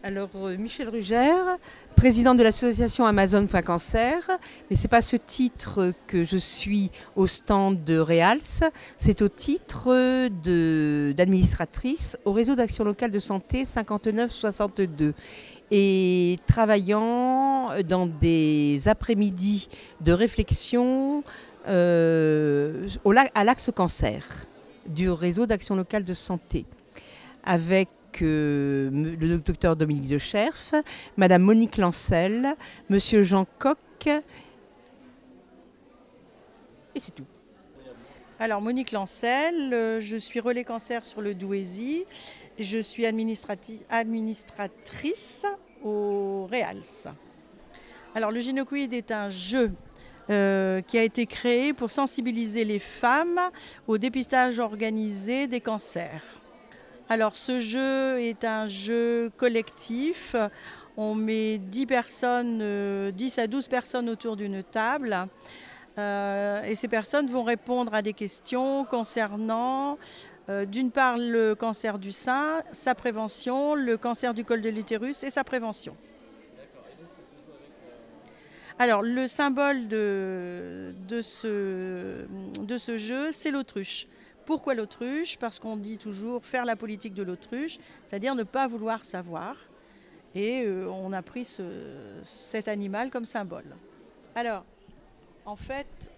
Alors, Michel Rugère, présidente de l'association Amazon.cancer, mais ce n'est pas ce titre que je suis au stand de Réals, c'est au titre d'administratrice au réseau d'action locale de santé 5962 et travaillant dans des après-midi de réflexion à l'axe cancer du réseau d'action locale de santé avec le docteur Dominique de Scherff, Madame Monique Lancel, Monsieur Jean Coq, et c'est tout. Alors Monique Lancel, je suis relais cancer sur le Douaisis, je suis administratrice au Réals. Alors le gynécoïde est un jeu qui a été créé pour sensibiliser les femmes au dépistage organisé des cancers. Alors ce jeu est un jeu collectif. On met 10 à 12 personnes autour d'une table. Et ces personnes vont répondre à des questions concernant d'une part le cancer du sein, sa prévention, le cancer du col de l'utérus et sa prévention. Alors le symbole de ce jeu, c'est l'autruche. Pourquoi l'autruche? Parce qu'on dit toujours faire la politique de l'autruche, c'est-à-dire ne pas vouloir savoir. Et on a pris cet animal comme symbole. Alors, en fait,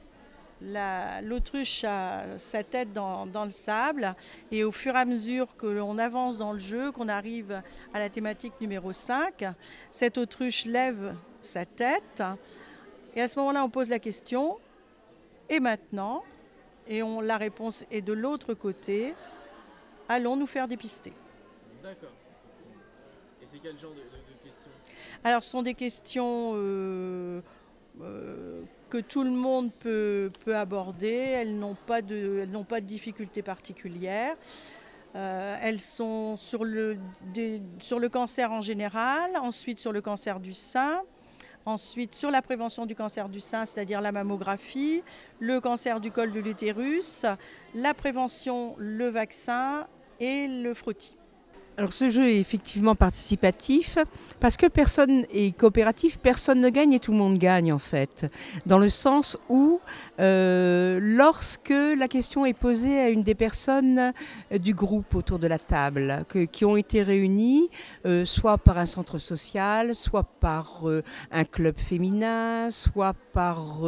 l'autruche a sa tête dans le sable. Et au fur et à mesure que l'on avance dans le jeu, qu'on arrive à la thématique numéro 5, cette autruche lève sa tête. Et à ce moment-là, on pose la question. Et maintenant? Et la réponse est de l'autre côté. Allons nous faire dépister. D'accord. Et c'est quel genre de questions? Alors, ce sont des questions que tout le monde peut aborder. Elles n'ont pas de difficultés particulières. Elles sont sur le cancer en général, ensuite sur le cancer du sein. Ensuite, sur la prévention du cancer du sein, c'est-à-dire la mammographie, le cancer du col de l'utérus, la prévention, le vaccin et le frottis. Alors ce jeu est effectivement participatif parce que personne est coopératif, personne ne gagne et tout le monde gagne en fait. Dans le sens où lorsque la question est posée à une des personnes du groupe autour de la table qui ont été réunies, soit par un centre social, soit par un club féminin, soit par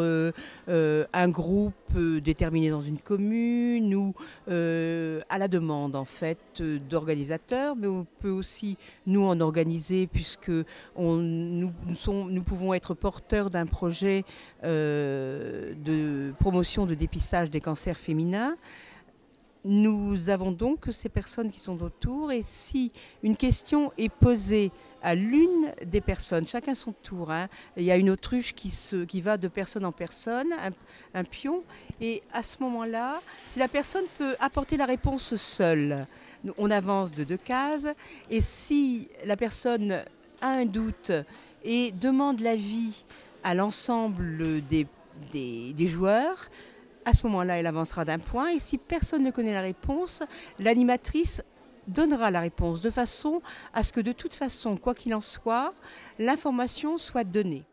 un groupe déterminé dans une commune ou à la demande en fait d'organisateurs, mais on peut aussi nous en organiser puisque nous pouvons être porteurs d'un projet de promotion de dépistage des cancers féminins. Nous avons donc ces personnes qui sont autour et si une question est posée à l'une des personnes, chacun son tour, hein, il y a une autruche qui va de personne en personne, un pion, et à ce moment-là, si la personne peut apporter la réponse seule, on avance de 2 cases, et si la personne a un doute et demande l'avis à l'ensemble des joueurs, à ce moment-là, elle avancera d'un point. Et si personne ne connaît la réponse, l'animatrice donnera la réponse de façon à ce que de toute façon, quoi qu'il en soit, l'information soit donnée.